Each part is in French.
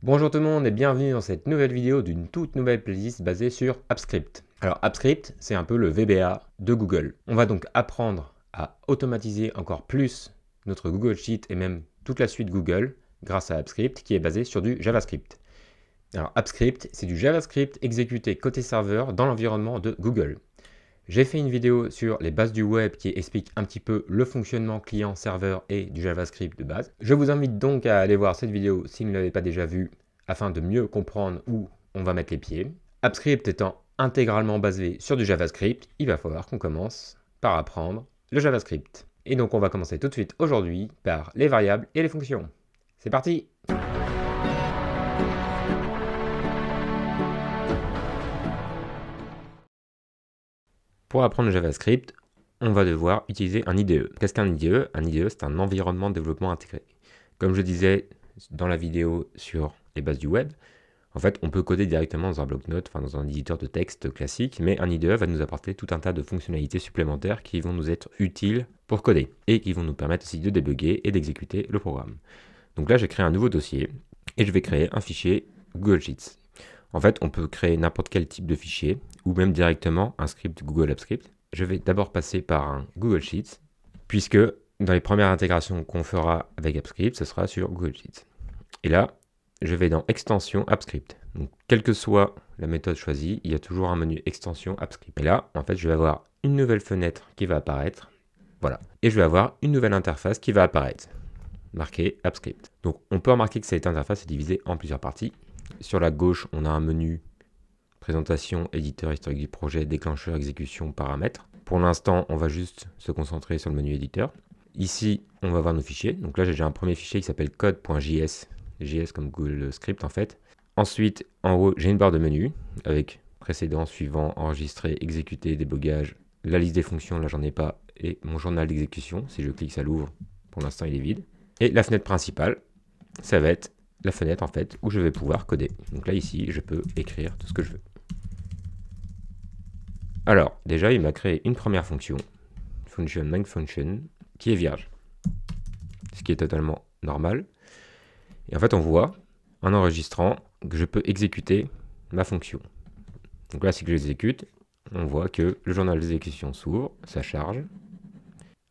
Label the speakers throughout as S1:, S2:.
S1: Bonjour tout le monde et bienvenue dans cette nouvelle vidéo d'une toute nouvelle playlist basée sur AppScript. Alors AppScript, c'est un peu le VBA de Google. On va donc apprendre à automatiser encore plus notre Google Sheet et même toute la suite Google grâce à AppScript qui est basé sur du JavaScript. Alors AppScript, c'est du JavaScript exécuté côté serveur dans l'environnement de Google. J'ai fait une vidéo sur les bases du web qui explique un petit peu le fonctionnement client-serveur et du JavaScript de base. Je vous invite donc à aller voir cette vidéo si vous ne l'avez pas déjà vue afin de mieux comprendre où on va mettre les pieds. AppScript étant intégralement basé sur du JavaScript, il va falloir qu'on commence par apprendre le JavaScript. Et donc on va commencer tout de suite aujourd'hui par les variables et les fonctions. C'est parti! Pour apprendre le JavaScript, on va devoir utiliser un IDE. Qu'est-ce qu'un IDE? Un IDE, c'est un environnement de développement intégré. Comme je disais dans la vidéo sur les bases du web, en fait, on peut coder directement dans un bloc-notes, enfin dans un éditeur de texte classique, mais un IDE va nous apporter tout un tas de fonctionnalités supplémentaires qui vont nous être utiles pour coder et qui vont nous permettre aussi de débugger et d'exécuter le programme. Donc là, j'ai créé un nouveau dossier et je vais créer un fichier Google Sheets. En fait, on peut créer n'importe quel type de fichier ou même directement un script Google AppScript. Je vais d'abord passer par un Google Sheets puisque dans les premières intégrations qu'on fera avec AppScript, ce sera sur Google Sheets. Et là, je vais dans Extension AppScript. Donc, quelle que soit la méthode choisie, il y a toujours un menu Extension AppScript. Et là, en fait, je vais avoir une nouvelle fenêtre qui va apparaître. Voilà. Et je vais avoir une nouvelle interface qui va apparaître, marquée AppScript. Donc, on peut remarquer que cette interface est divisée en plusieurs parties. Sur la gauche, on a un menu présentation, éditeur, historique du projet, déclencheur, exécution, paramètres. Pour l'instant, on va juste se concentrer sur le menu éditeur. Ici, on va voir nos fichiers. Donc là, j'ai déjà un premier fichier qui s'appelle code.js. JS comme Google Script en fait. Ensuite, en haut, j'ai une barre de menu avec précédent, suivant, enregistré, exécuté, débogage, la liste des fonctions, là j'en ai pas, et mon journal d'exécution. Si je clique, ça l'ouvre. Pour l'instant, il est vide. Et la fenêtre principale, ça va être la fenêtre en fait où je vais pouvoir coder. Donc là, ici, je peux écrire tout ce que je veux. Alors, déjà, il m'a créé une première fonction, function main function, qui est vierge. Ce qui est totalement normal. Et en fait, on voit, en enregistrant, que je peux exécuter ma fonction. Donc là, si je l'exécute, on voit que le journal d'exécution s'ouvre, ça charge.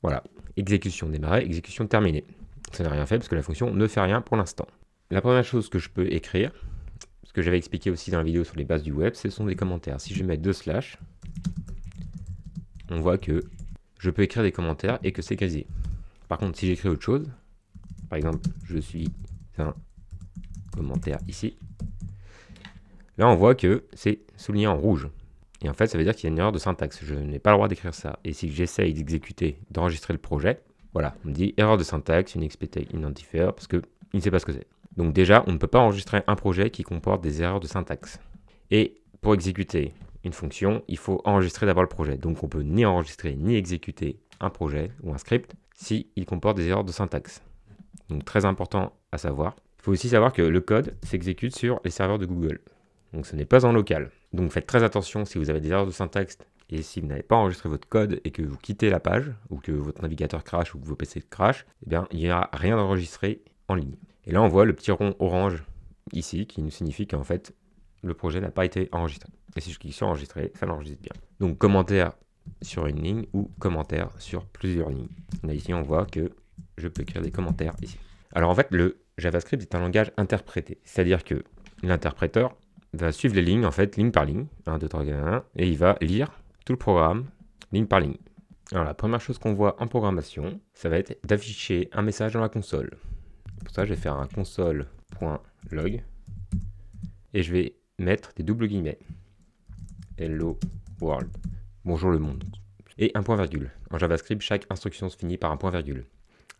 S1: Voilà, exécution démarrée, exécution terminée. Ça n'a rien fait parce que la fonction ne fait rien pour l'instant. La première chose que je peux écrire, ce que j'avais expliqué aussi dans la vidéo sur les bases du web, ce sont des commentaires. Si je mets 2 slash, on voit que je peux écrire des commentaires et que c'est grisé. Par contre, si j'écris autre chose, par exemple, je suis un commentaire ici, là on voit que c'est souligné en rouge. Et en fait, ça veut dire qu'il y a une erreur de syntaxe. Je n'ai pas le droit d'écrire ça. Et si j'essaye d'exécuter, d'enregistrer le projet, voilà, on me dit erreur de syntaxe, unexpected identifier, parce qu'il ne sait pas ce que c'est. Donc déjà, on ne peut pas enregistrer un projet qui comporte des erreurs de syntaxe. Et pour exécuter une fonction, il faut enregistrer d'abord le projet. Donc on peut ni enregistrer ni exécuter un projet ou un script s'il comporte des erreurs de syntaxe. Donc très important à savoir. Il faut aussi savoir que le code s'exécute sur les serveurs de Google. Donc ce n'est pas en local. Donc faites très attention si vous avez des erreurs de syntaxe et si vous n'avez pas enregistré votre code et que vous quittez la page ou que votre navigateur crash ou que vos PC crash, eh bien il n'y aura rien d'enregistré en ligne. Et là on voit le petit rond orange ici qui nous signifie qu'en fait le projet n'a pas été enregistré. Et si je clique sur enregistrer, ça l'enregistre bien. Donc commentaire sur une ligne ou commentaire sur plusieurs lignes. Là ici on voit que je peux écrire des commentaires ici. Alors en fait le JavaScript est un langage interprété, c'est-à-dire que l'interpréteur va suivre les lignes, en fait, ligne par ligne, 1, 2, 3, 4, 1, et il va lire tout le programme, ligne par ligne. Alors la première chose qu'on voit en programmation, ça va être d'afficher un message dans la console. Pour ça, je vais faire un console.log, et je vais mettre des doubles guillemets. Hello world, bonjour le monde. Et un point virgule. En JavaScript, chaque instruction se finit par un point virgule.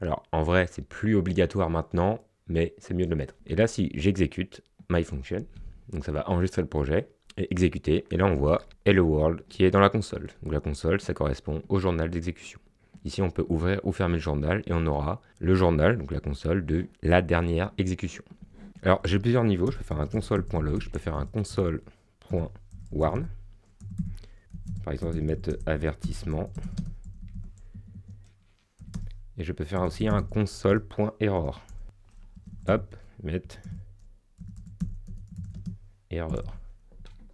S1: Alors en vrai, c'est plus obligatoire maintenant, mais c'est mieux de le mettre. Et là, si j'exécute my function, donc ça va enregistrer le projet et exécuter. Et là, on voit Hello World qui est dans la console. Donc la console, ça correspond au journal d'exécution. Ici, on peut ouvrir ou fermer le journal et on aura le journal, donc la console, de la dernière exécution. Alors, j'ai plusieurs niveaux. Je peux faire un console.log, je peux faire un console.warn. Par exemple, je vais mettre avertissement. Et je peux faire aussi un console.error. Hop, mettre erreur.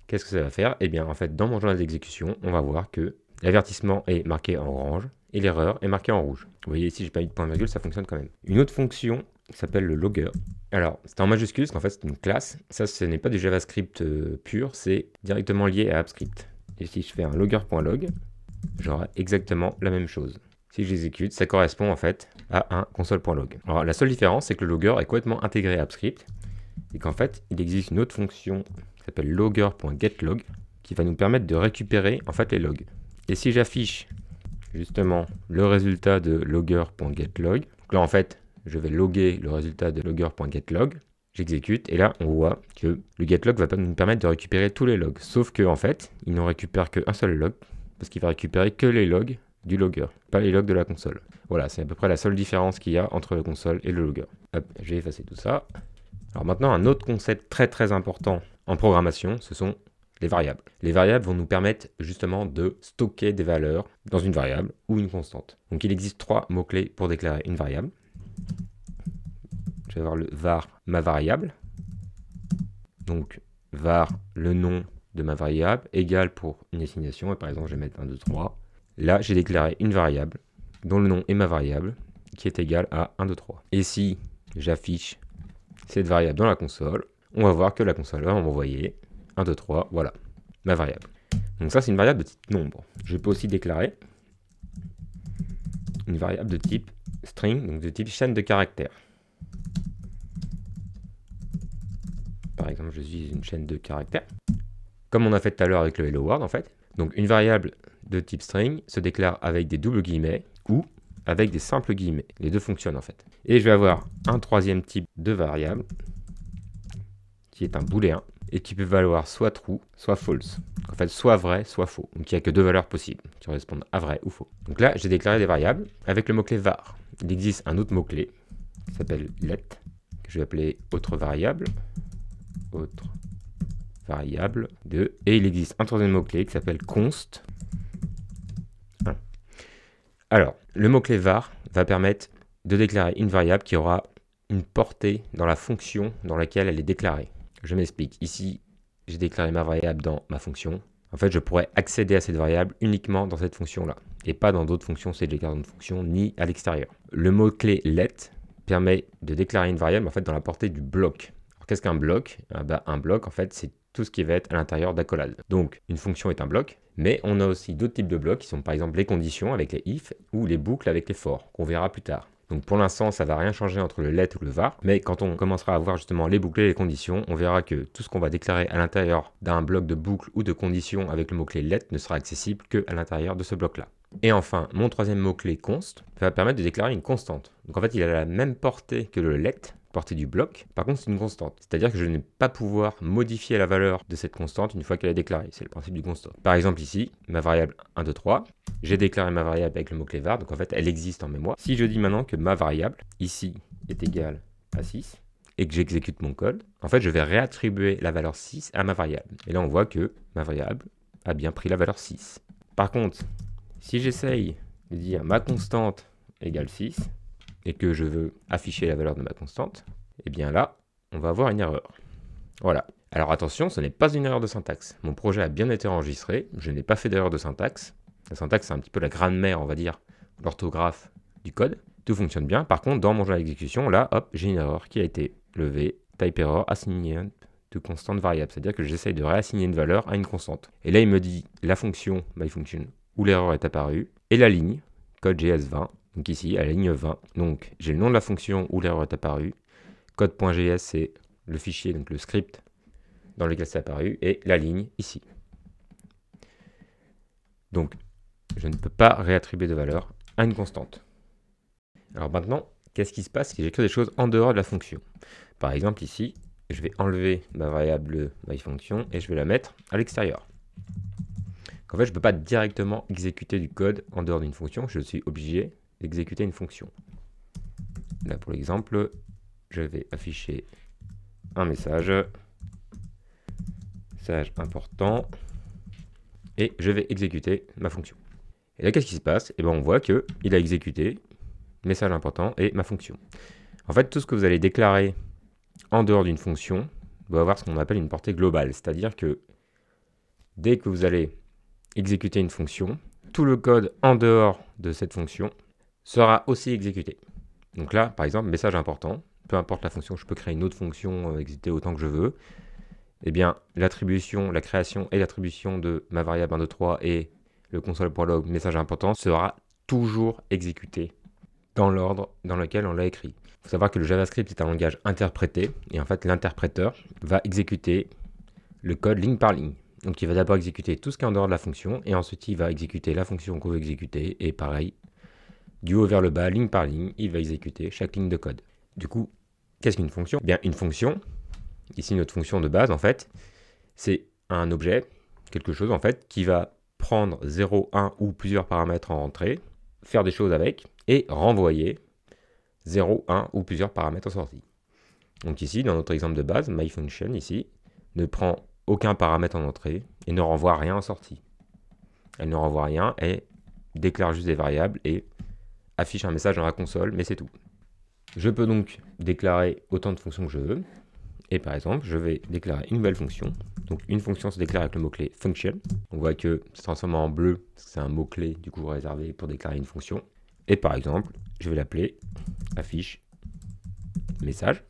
S1: Qu'est-ce que ça va faire? Eh bien, en fait, dans mon journal d'exécution, on va voir que l'avertissement est marqué en orange et l'erreur est marquée en rouge. Vous voyez ici, j'ai pas mis de point virgule, ça fonctionne quand même. Une autre fonction s'appelle le logger. Alors, c'est en majuscule, parce qu'en fait, c'est une classe. Ça, ce n'est pas du JavaScript pur, c'est directement lié à AppScript. Et si je fais un logger.log, j'aurai exactement la même chose. Si j'exécute, ça correspond en fait à un console.log. Alors, la seule différence, c'est que le logger est complètement intégré à AppScript et qu'en fait, il existe une autre fonction qui s'appelle logger.getLog qui va nous permettre de récupérer en fait les logs. Et si j'affiche justement le résultat de logger.getLog, donc là en fait, je vais loguer le résultat de logger.getLog, j'exécute et là on voit que le getLog va nous permettre de récupérer tous les logs. Sauf que en fait, il n'en récupère qu'un seul log parce qu'il va récupérer que les logs du logger, pas les logs de la console. Voilà, c'est à peu près la seule différence qu'il y a entre la console et le logger. Hop, j'ai effacé tout ça. Alors maintenant, un autre concept très important en programmation, ce sont les variables. Les variables vont nous permettre justement de stocker des valeurs dans une variable ou une constante. Donc il existe 3 mots-clés pour déclarer une variable. Je vais avoir le var ma variable. Donc var le nom de ma variable égale pour une assignation. Et par exemple, je vais mettre 1, 2, 3. Là, j'ai déclaré une variable dont le nom est ma variable qui est égale à 1, 2, 3. Et si j'affiche cette variable dans la console, on va voir que la console va m'envoyer 1, 2, 3, voilà, ma variable. Donc ça, c'est une variable de type nombre. Je peux aussi déclarer une variable de type string, donc de type chaîne de caractères. Par exemple, je suis une chaîne de caractères, comme on a fait tout à l'heure avec le hello world en fait. Donc une variable de type string se déclare avec des doubles guillemets ou avec des simples guillemets. Les deux fonctionnent en fait. Et je vais avoir un troisième type de variable qui est un booléen et qui peut valoir soit true, soit false. En fait, soit vrai, soit faux. Donc il n'y a que 2 valeurs possibles qui correspondent à vrai ou faux. Donc là, j'ai déclaré des variables avec le mot-clé var. Il existe un autre mot-clé qui s'appelle let, que je vais appeler autre variable. Autre variable 2. Et il existe un troisième mot-clé qui s'appelle const. Alors, le mot-clé var va permettre de déclarer une variable qui aura une portée dans la fonction dans laquelle elle est déclarée. Je m'explique. Ici, j'ai déclaré ma variable dans ma fonction. En fait, je pourrais accéder à cette variable uniquement dans cette fonction-là, et pas dans d'autres fonctions si je déclare dans une fonction, ni à l'extérieur. Le mot-clé let permet de déclarer une variable en fait dans la portée du bloc. Alors, qu'est-ce qu'un bloc? Un bloc, en fait, c'est tout ce qui va être à l'intérieur d'accolade. Donc, une fonction est un bloc, mais on a aussi d'autres types de blocs qui sont par exemple les conditions avec les if ou les boucles avec les for, qu'on verra plus tard. Donc pour l'instant, ça ne va rien changer entre le let ou le var, mais quand on commencera à voir justement les boucles et les conditions, on verra que tout ce qu'on va déclarer à l'intérieur d'un bloc de boucle ou de conditions avec le mot-clé let ne sera accessible qu'à l'intérieur de ce bloc-là. Et enfin, mon troisième mot-clé const va permettre de déclarer une constante. Donc en fait, il a la même portée que le let, portée du bloc. Par contre, c'est une constante. C'est-à-dire que je ne vais pas pouvoir modifier la valeur de cette constante une fois qu'elle est déclarée. C'est le principe du constant. Par exemple ici, ma variable 1, 2, 3. J'ai déclaré ma variable avec le mot-clé var, donc en fait, elle existe en mémoire. Si je dis maintenant que ma variable, ici, est égale à 6, et que j'exécute mon code, en fait, je vais réattribuer la valeur 6 à ma variable. Et là, on voit que ma variable a bien pris la valeur 6. Par contre, si j'essaye de dire ma constante égale 6, et que je veux afficher la valeur de ma constante, et bien là, on va avoir une erreur. Voilà. Alors attention, ce n'est pas une erreur de syntaxe. Mon projet a bien été enregistré, je n'ai pas fait d'erreur de syntaxe. La syntaxe, c'est un petit peu la grammaire, on va dire, l'orthographe du code. Tout fonctionne bien. Par contre, dans mon journal d'exécution, là, hop, j'ai une erreur qui a été levée. Type error assigned to constant variable. C'est-à-dire que j'essaye de réassigner une valeur à une constante. Et là, il me dit la fonction myFunction où l'erreur est apparue et la ligne, code GS20. Donc ici, à la ligne 20. Donc, j'ai le nom de la fonction où l'erreur est apparue. Code.gs, c'est le fichier, donc le script dans lequel c'est apparu. Et la ligne ici. Donc, je ne peux pas réattribuer de valeur à une constante. Alors maintenant, qu'est-ce qui se passe si j'écris des choses en dehors de la fonction? Par exemple ici, je vais enlever ma variable myFunction et je vais la mettre à l'extérieur. En fait, je ne peux pas directement exécuter du code en dehors d'une fonction, je suis obligé d'exécuter une fonction. Là pour l'exemple, je vais afficher un message important et je vais exécuter ma fonction. Et là, qu'est-ce qui se passe? Et bien, on voit qu'il a exécuté message important et ma fonction. En fait, tout ce que vous allez déclarer en dehors d'une fonction doit avoir ce qu'on appelle une portée globale. C'est-à-dire que dès que vous allez exécuter une fonction, tout le code en dehors de cette fonction sera aussi exécuté. Donc là, par exemple, message important, peu importe la fonction, je peux créer une autre fonction, exécuter autant que je veux. Eh bien, l'attribution, la création et l'attribution de ma variable 1, 2, 3 et le console.log message important sera toujours exécuté dans l'ordre dans lequel on l'a écrit. Il faut savoir que le JavaScript est un langage interprété et en fait l'interpréteur va exécuter le code ligne par ligne. Donc il va d'abord exécuter tout ce qui est en dehors de la fonction et ensuite il va exécuter la fonction qu'on veut exécuter et pareil, du haut vers le bas, ligne par ligne, il va exécuter chaque ligne de code. Du coup, qu'est-ce qu'une fonction? Bien, une fonction, ici notre fonction de base en fait, c'est un objet, quelque chose en fait, qui va prendre 0, 1 ou plusieurs paramètres en entrée, faire des choses avec et renvoyer 0, 1 ou plusieurs paramètres en sortie. Donc ici, dans notre exemple de base, myFunction ici, ne prend aucun paramètre en entrée et ne renvoie rien en sortie. Elle ne renvoie rien, elle déclare juste des variables et affiche un message dans la console, mais c'est tout. Je peux donc déclarer autant de fonctions que je veux. Et par exemple, je vais déclarer une nouvelle fonction. Donc une fonction se déclare avec le mot-clé function. On voit que c'est transformé en bleu, parce que c'est un mot-clé du coup réservé pour déclarer une fonction. Et par exemple, je vais l'appeler affiche message.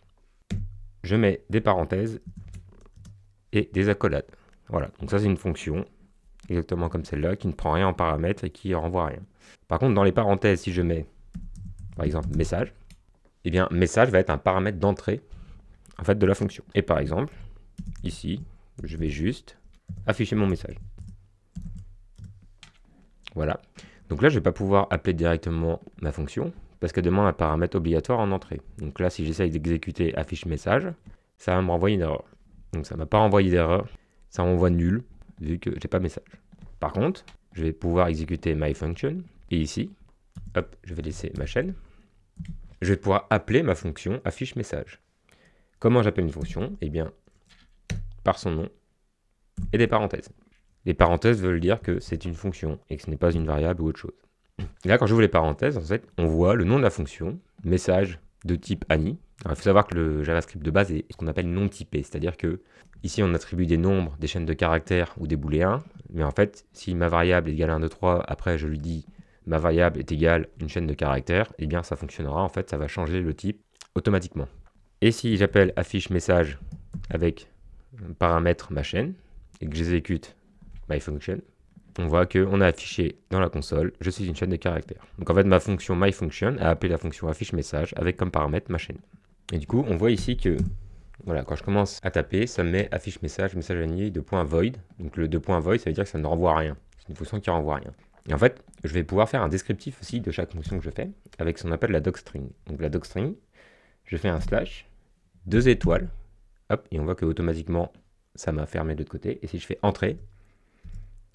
S1: Je mets des parenthèses et des accolades. Voilà, donc ça c'est une fonction, exactement comme celle-là, qui ne prend rien en paramètres et qui renvoie rien. Par contre, dans les parenthèses, si je mets, par exemple, message, eh bien, message va être un paramètre d'entrée, en fait, de la fonction. Et par exemple, ici, je vais juste afficher mon message. Voilà. Donc là, je ne vais pas pouvoir appeler directement ma fonction, parce qu'elle demande un paramètre obligatoire en entrée. Donc là, si j'essaye d'exécuter affiche message, ça va me renvoyer une erreur. Donc ça ne m'a pas renvoyé d'erreur, ça m'envoie nul, vu que j'ai pas message. Par contre, je vais pouvoir exécuter myFunction, et ici, hop, je vais laisser ma chaîne. Je vais pouvoir appeler ma fonction affiche message. Comment j'appelle une fonction? Eh bien, par son nom et des parenthèses. Les parenthèses veulent dire que c'est une fonction et que ce n'est pas une variable ou autre chose. Et là, quand j'ouvre les parenthèses, en fait, on voit le nom de la fonction, message de type Annie. Alors, il faut savoir que le JavaScript de base est ce qu'on appelle non typé, c'est-à-dire que ici, on attribue des nombres, des chaînes de caractères ou des booléens, mais en fait, si ma variable est égale à 1, 2, 3, après je lui dis ma variable est égale une chaîne de caractères, eh bien ça fonctionnera, en fait, ça va changer le type automatiquement. Et si j'appelle affiche message avec paramètre ma chaîne et que j'exécute myFunction, on voit qu'on a affiché dans la console, je suis une chaîne de caractères. Donc en fait, ma fonction myFunction a appelé la fonction affiche message avec comme paramètre ma chaîne. Et du coup, on voit ici que, voilà, quand je commence à taper, ça me met affiche message, message Annie de point void. Donc le de point void, ça veut dire que ça ne renvoie rien. C'est une fonction qui renvoie rien. Et en fait, je vais pouvoir faire un descriptif aussi de chaque fonction que je fais avec ce qu'on appelle la docstring. Donc la docstring, je fais un slash, 2 étoiles, hop, et on voit que automatiquement ça m'a fermé de l'autre côté. Et si je fais entrée,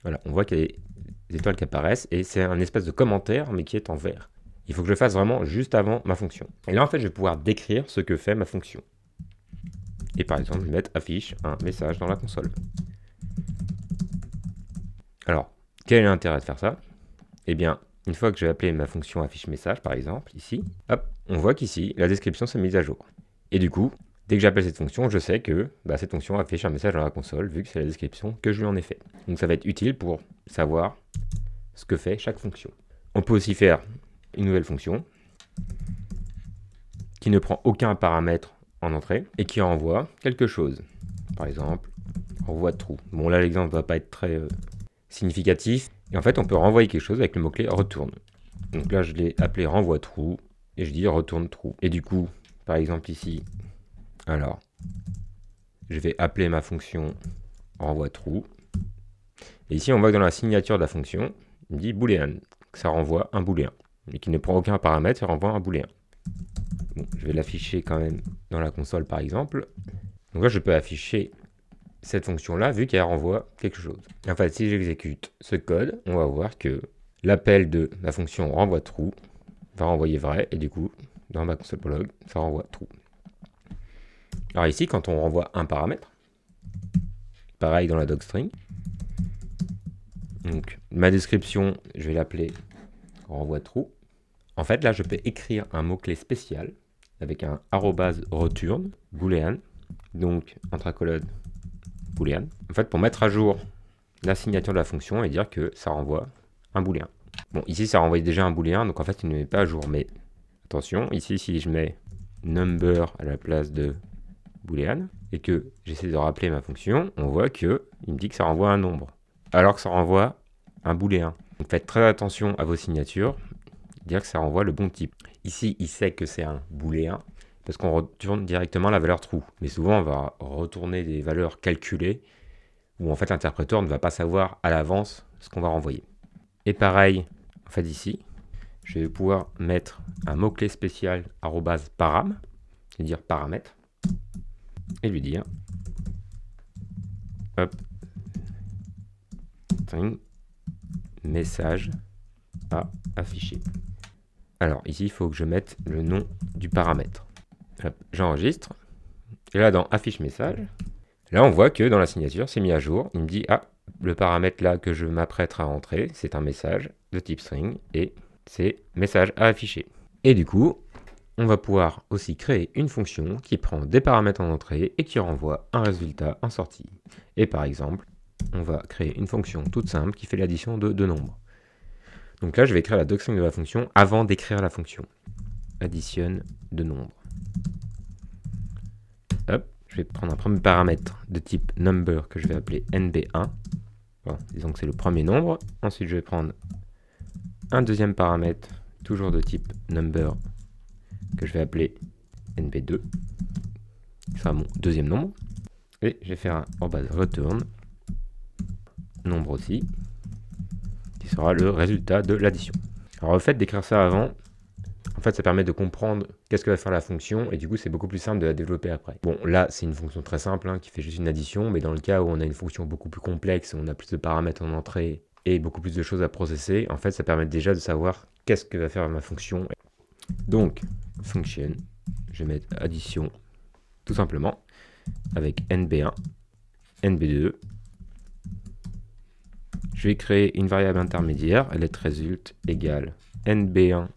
S1: voilà, on voit qu'il y a des étoiles qui apparaissent et c'est un espèce de commentaire mais qui est en vert. Il faut que je le fasse vraiment juste avant ma fonction. Et là en fait je vais pouvoir décrire ce que fait ma fonction. Et par exemple je vais mettre affiche un message dans la console. Alors, quel est l'intérêt de faire ça? Eh bien, une fois que j'ai appelé ma fonction affiche message par exemple, ici, hop, on voit qu'ici la description s'est mise à jour. Et du coup, dès que j'appelle cette fonction, je sais que cette fonction affiche un message dans la console, vu que c'est la description que je lui en ai fait. Donc ça va être utile pour savoir ce que fait chaque fonction. On peut aussi faire une nouvelle fonction qui ne prend aucun paramètre en entrée et qui renvoie quelque chose. Par exemple, renvoie true. Bon là l'exemple ne va pas être très significatif. Et en fait on peut renvoyer quelque chose avec le mot-clé retourne. Donc là je l'ai appelé renvoie true et je dis retourne true. Et du coup, par exemple ici, alors, je vais appeler ma fonction renvoie true. Et ici, on voit que dans la signature de la fonction, il dit boolean, que ça renvoie un booléen. Mais qui ne prend aucun paramètre, ça renvoie un booléen. Bon, je vais l'afficher quand même dans la console, par exemple. Donc là, je peux afficher cette fonction-là, vu qu'elle renvoie quelque chose. Et en fait, si j'exécute ce code, on va voir que l'appel de la fonction renvoie true va renvoyer vrai. Et du coup, dans ma console.log, ça renvoie true. Alors ici, quand on renvoie un paramètre, pareil dans la docstring, donc ma description, je vais l'appeler renvoie true. En fait, là, je peux écrire un mot-clé spécial avec un arrobase return, boolean, donc entre accolades boolean. En fait, pour mettre à jour la signature de la fonction et dire que ça renvoie un booléen. Bon, ici, ça renvoie déjà un booléen, donc en fait, il ne met pas à jour. Mais attention, ici, si je mets number à la place de boolean et que j'essaie de rappeler ma fonction, on voit que il me dit que ça renvoie un nombre, alors que ça renvoie un booléen. Donc faites très attention à vos signatures, dire que ça renvoie le bon type. Ici, il sait que c'est un booléen, parce qu'on retourne directement la valeur true. Mais souvent, on va retourner des valeurs calculées, où en fait l'interpréteur ne va pas savoir à l'avance ce qu'on va renvoyer. Et pareil, en fait ici, je vais pouvoir mettre un mot-clé spécial @param, c'est-à-dire paramètre, et lui dire hop, string message à afficher. Alors ici, il faut que je mette le nom du paramètre. J'enregistre. Et là, dans affiche message, là, on voit que dans la signature, c'est mis à jour. Il me dit, ah, le paramètre là que je m'apprête à entrer, c'est un message de type string et c'est message à afficher. Et du coup, on va pouvoir aussi créer une fonction qui prend des paramètres en entrée et qui renvoie un résultat en sortie. Et par exemple, on va créer une fonction toute simple qui fait l'addition de deux nombres. Donc là, je vais écrire la docstring de la fonction avant d'écrire la fonction. Additionne deux nombres. Hop, je vais prendre un premier paramètre de type number que je vais appeler nb1. Bon, disons que c'est le premier nombre. Ensuite, je vais prendre un deuxième paramètre, toujours de type number, que je vais appeler nb2. Ce sera mon deuxième nombre. Et je vais faire un return, nombre aussi, qui sera le résultat de l'addition. Alors le fait d'écrire ça avant, en fait ça permet de comprendre qu'est-ce que va faire la fonction, et du coup c'est beaucoup plus simple de la développer après. Bon, là c'est une fonction très simple, hein, qui fait juste une addition, mais dans le cas où on a une fonction beaucoup plus complexe, où on a plus de paramètres en entrée, et beaucoup plus de choses à processer, en fait ça permet déjà de savoir qu'est-ce que va faire ma fonction. Donc, function, je vais mettre addition, tout simplement, avec nb1, nb2. Je vais créer une variable intermédiaire, letResult égale nb1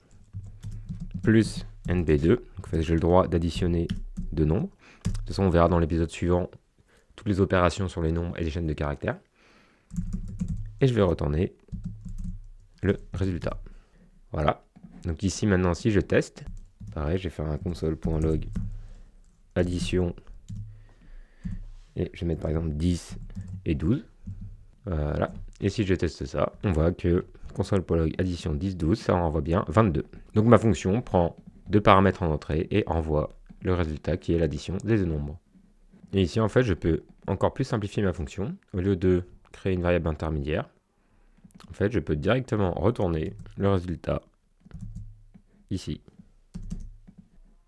S1: plus nb2. Donc, en fait, j'ai le droit d'additionner deux nombres. De toute façon, on verra dans l'épisode suivant toutes les opérations sur les nombres et les chaînes de caractères. Et je vais retourner le résultat. Voilà. Donc ici, maintenant, si je teste, pareil, je vais faire un console.log addition. Et je vais mettre par exemple 10 et 12. Voilà. Et si je teste ça, on voit que console.log addition 10, 12, ça renvoie bien 22. Donc ma fonction prend deux paramètres en entrée et envoie le résultat qui est l'addition des deux nombres. Et ici, en fait, je peux encore plus simplifier ma fonction. Au lieu de créer une variable intermédiaire, en fait, je peux directement retourner le résultat ici.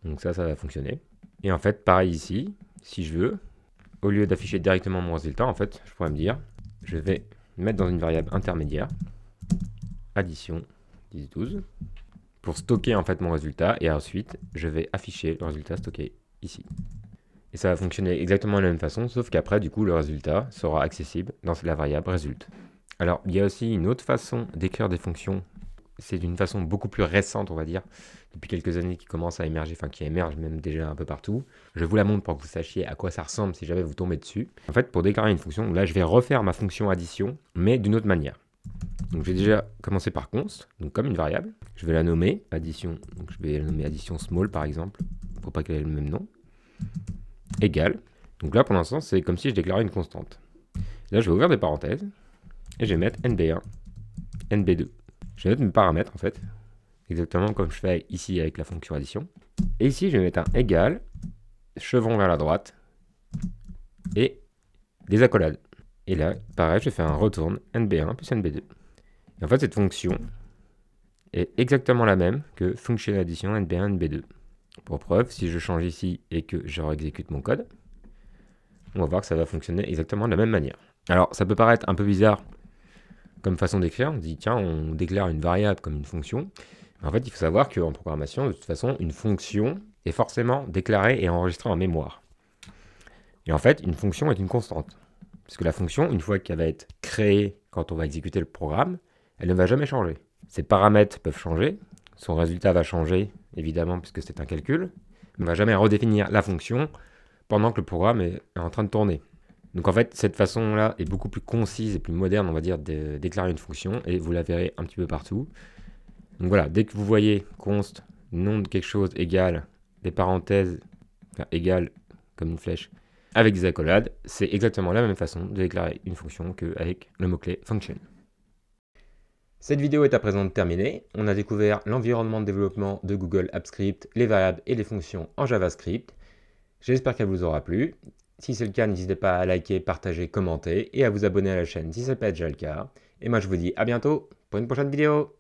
S1: Donc ça va fonctionner. Et en fait, pareil ici, si je veux, au lieu d'afficher directement mon résultat, en fait, je pourrais me dire, je vais mettre dans une variable intermédiaire, addition 10, 12, pour stocker en fait mon résultat, et ensuite, je vais afficher le résultat stocké ici. Et ça va fonctionner exactement de la même façon, sauf qu'après, du coup, le résultat sera accessible dans la variable result. Alors, il y a aussi une autre façon d'écrire des fonctions. C'est d'une façon beaucoup plus récente, on va dire, depuis quelques années qui commence à émerger, enfin qui émerge même déjà un peu partout. Je vous la montre pour que vous sachiez à quoi ça ressemble si jamais vous tombez dessus. En fait, pour déclarer une fonction, là je vais refaire ma fonction addition, mais d'une autre manière. Donc je vais déjà commencer par const, donc comme une variable. Je vais la nommer addition, donc je vais la nommer addition small par exemple, pour pas qu'elle ait le même nom. Égal. Donc là pour l'instant c'est comme si je déclarais une constante. Là je vais ouvrir des parenthèses, et je vais mettre nb1, nb2. Je vais mettre mes paramètres en fait, exactement comme je fais ici avec la fonction addition. Et ici, je vais mettre un égal, chevron vers la droite, et des accolades. Et là, pareil, je fais un return nb1 plus nb2. Et en fait, cette fonction est exactement la même que function addition nb1, nb2. Pour preuve, si je change ici et que je réexécute mon code, on va voir que ça va fonctionner exactement de la même manière. Alors, ça peut paraître un peu bizarre comme façon d'écrire, on dit tiens, on déclare une variable comme une fonction. En fait, il faut savoir qu'en programmation, de toute façon, une fonction est forcément déclarée et enregistrée en mémoire. Et en fait, une fonction est une constante. Parce que la fonction, une fois qu'elle va être créée quand on va exécuter le programme, elle ne va jamais changer. Ses paramètres peuvent changer, son résultat va changer, évidemment, puisque c'est un calcul, mais on ne va jamais redéfinir la fonction pendant que le programme est en train de tourner. Donc en fait, cette façon-là est beaucoup plus concise et plus moderne, on va dire, de déclarer une fonction, et vous la verrez un petit peu partout. Donc voilà, dès que vous voyez const, nom de quelque chose égale, des parenthèses, enfin, égale, comme une flèche, avec des accolades, c'est exactement la même façon de déclarer une fonction qu'avec le mot-clé function. Cette vidéo est à présent terminée. On a découvert l'environnement de développement de Google Apps Script, les variables et les fonctions en JavaScript. J'espère qu'elle vous aura plu. Si c'est le cas, n'hésitez pas à liker, partager, commenter et à vous abonner à la chaîne si ce n'est pas déjà le cas. Et moi je vous dis à bientôt pour une prochaine vidéo.